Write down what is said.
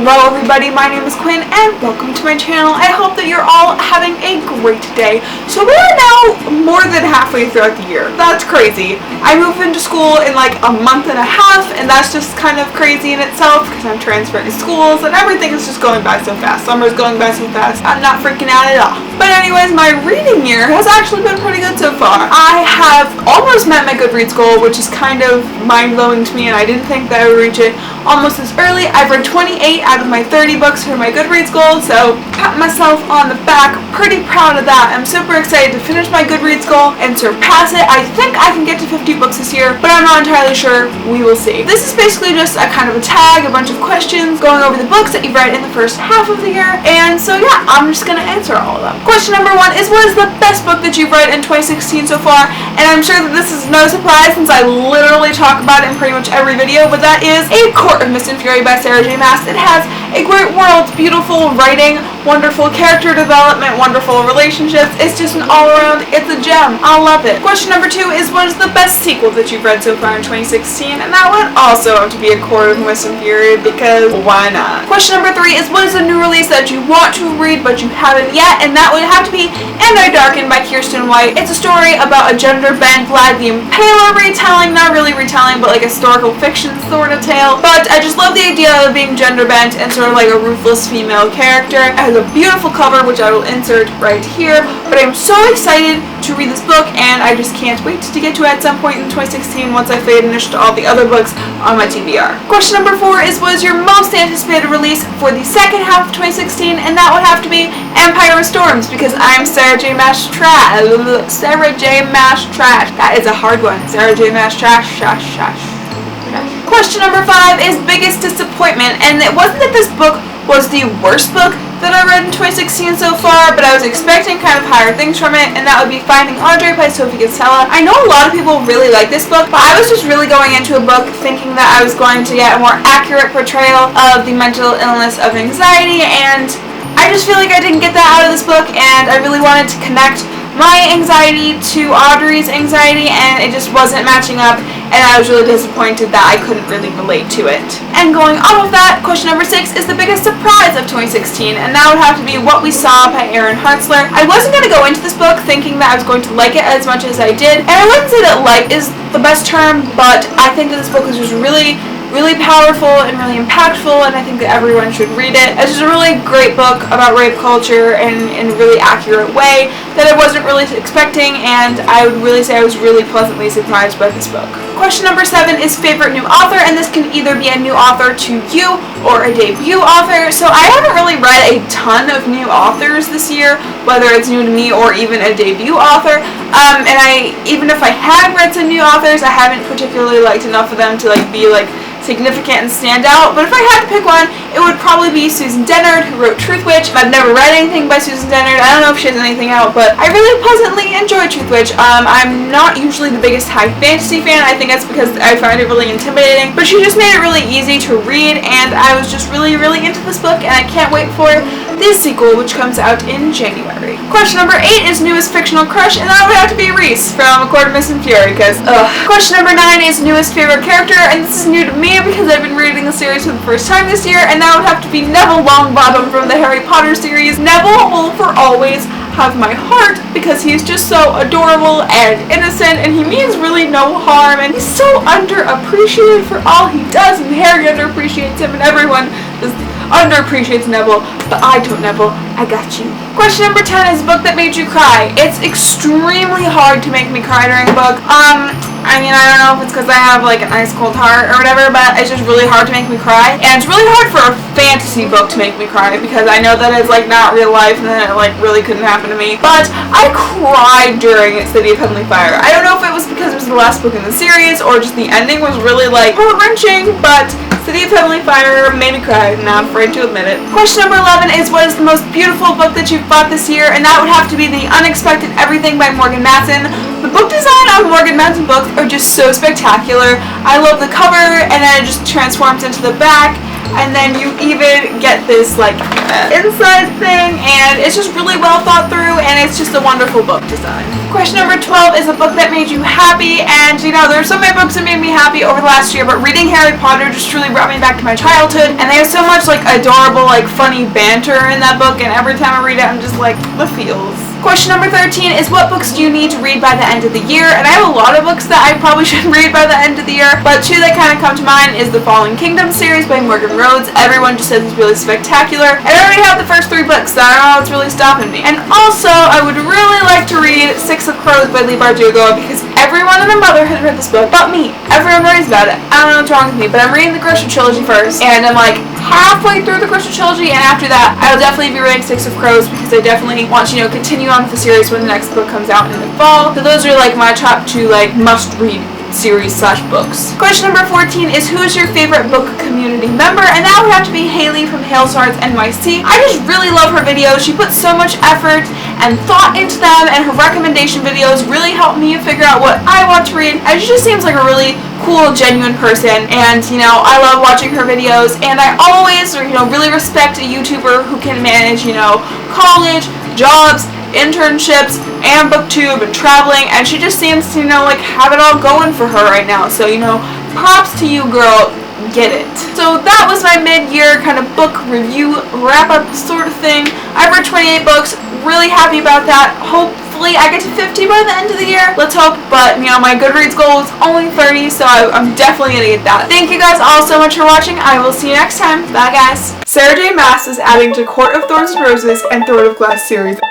Hello everybody, my name is Quinn and welcome to my channel. I hope that you're all having a great day. So we are now more than halfway throughout the year. That's crazy. I move into school in like a month and a half and that's just kind of crazy in itself because I'm transferring schools and everything is just going by so fast. Summer's going by so fast. I'm not freaking out at all. But anyways, my reading year has actually been pretty good so far. I have almost met my Goodreads goal, which is kind of mind-blowing to me and I didn't think that I would reach it almost this early. I've read 28 out of my 30 books for my Goodreads goal, so pat myself on the back. Pretty proud of that. I'm super excited to finish my Goodreads goal and surpass it. I think I can get to 50 books this year, but I'm not entirely sure. We will see. This is basically just a kind of a tag, a bunch of questions going over the books that you've read in the first half of the year, and so yeah, I'm just gonna answer all of them. Question number 1 is, what is the best book that you've read in 2016 so far? And I'm sure that this is no surprise since I literally talk about it in pretty much every video, but that is A Court of Mist and Fury by Sarah J. Maas. It has a great world, beautiful writing, wonderful character development, wonderful relationships. It's just an all-around, it's a gem. I love it. Question number 2 is, what is the best sequel that you've read so far in 2016? And that would also have to be A Court of Mist and Fury, because why not? Question number 3 is, what is a new release that you want to read but you haven't yet? And that would have to be And I Darken by Kirsten White. It's a story about a gender-bent Vlad the Impaler retelling, not really retelling, but like a historical fiction sort of tale. But I just love the idea of being gender-bent and sort of like a ruthless female character. It has a beautiful cover, which I will insert right here. But I'm so excited to read this book, and I just can't wait to get to it at some point in 2016 once I finished all the other books on my TBR. Question number 4 is, what is your most anticipated release for the second half of 2016? And that would have to be Empire of Storms, because I'm Sarah J. Maas trash. Sarah J. Maas trash. That is a hard one. Sarah J. Maas trash. Question number 5 is biggest disappointment, and it wasn't that this book was the worst book that I read in 2016 so far, but I was expecting kind of higher things from it, and that would be Finding Audrey by Sophie Kinsella. I know a lot of people really like this book, but I was just really going into a book thinking that I was going to get a more accurate portrayal of the mental illness of anxiety, and I just feel like I didn't get that out of this book, and I really wanted to connect my anxiety to Audrey's anxiety, and it just wasn't matching up, and I was really disappointed that I couldn't really relate to it. And going off of that, question number 6 is the biggest surprise of 2016, and that would have to be What We Saw by Erin Hartzler. I wasn't going to go into this book thinking that I was going to like it as much as I did, and I wouldn't say that like is the best term, but I think that this book is just really powerful and really impactful, and I think that everyone should read it. It's just a really great book about rape culture in a really accurate way that I wasn't really expecting, and I would really say I was really pleasantly surprised by this book. Question number 7 is favorite new author, and this can either be a new author to you or a debut author. So I haven't really read a ton of new authors this year, whether it's new to me or even a debut author. And even if I have read some new authors, I haven't particularly liked enough of them to be significant and stand out, but if I had to pick one, it would probably be Susan Dennard, who wrote Truthwitch. I've never read anything by Susan Dennard. I don't know if she has anything out, but I really pleasantly enjoy Truthwitch. I'm not usually the biggest high fantasy fan. I think that's because I find it really intimidating, but she just made it really easy to read, and I was just really into this book, and I can't wait for this sequel, which comes out in January. Question number 8 is newest fictional crush, and that would have to be Reese from A Court of Mist and Fury, because Question number 9 is newest favorite character, and this is new to me because I've been reading the series for the first time this year, and that would have to be Neville Longbottom from the Harry Potter series. Neville will for always have my heart because he's just so adorable and innocent, and he means really no harm, and he's so underappreciated for all he does, and Harry underappreciates him, and everyone just underappreciates Neville, but I don't, Neville. I got you. Question number 10 is a book that made you cry. It's extremely hard to make me cry during a book. I don't know if it's because I have an ice cold heart or whatever, but it's just really hard to make me cry. And it's really hard for a fantasy book to make me cry because I know that it's not real life and that it really couldn't happen to me. But I cried during City of Heavenly Fire. I don't know if it was because it was the last book in the series or just the ending was really heart-wrenching, but City of Heavenly Fire made me cry, and I'm afraid to admit it. Question number 11 is, what is the most beautiful book that you've bought this year? And that would have to be The Unexpected Everything by Morgan Matson. The book design on Morgan Matson books are just so spectacular. I love the cover, and then it just transforms into the back. and then you even get this like inside thing, and it's just really well thought through, and it's just a wonderful book design. Question number 12 is a book that made you happy, and you know, there's so many books that made me happy over the last year, but reading Harry Potter just truly brought me back to my childhood, and they have so much like adorable, like funny banter in that book, and every time I read it, I'm just like, the feels. Question number 13 is what books do you need to read by the end of the year? And I have a lot of books that I probably should read by the end of the year, but two that kind of come to mind is the Fallen Kingdom series by Morgan Rhodes. Everyone just says it's really spectacular, and I already have the first 3 books, so I don't know what's really stopping me. And also, I would really like to read Six of Crows by Leigh Bardugo, because everyone and their mother has read this book but me. Everyone worries about it. I don't know what's wrong with me, but I'm reading the Christian trilogy first, and I'm like halfway through the Christian trilogy, and after that, I'll definitely be reading Six of Crows, because I definitely want to, continue on with the series when the next book comes out in the fall. So those are like my top 2 like must-read series/books. Question number 14 is who is your favorite book community member? And that would have to be Haley from Hailswords NYC. I just really love her videos. She puts so much effort and thought into them, and her recommendation videos really help me figure out what I want to read. And she just seems like a really cool, genuine person, and I love watching her videos, and I always really respect a YouTuber who can manage college, jobs, internships, and booktube and traveling, and she just seems to like have it all going for her right now. So props to you, girl. Get it. So that was my mid-year kind of book review wrap-up sort of thing. I've read 28 books. Really happy about that. Hopefully I get to 50 by the end of the year. Let's hope. But my Goodreads goal is only 30, so I'm definitely gonna get that. Thank you guys all so much for watching. I will see you next time. Bye guys. Sarah J. Maas is adding to Court of Thorns and Roses and Throne of Glass series.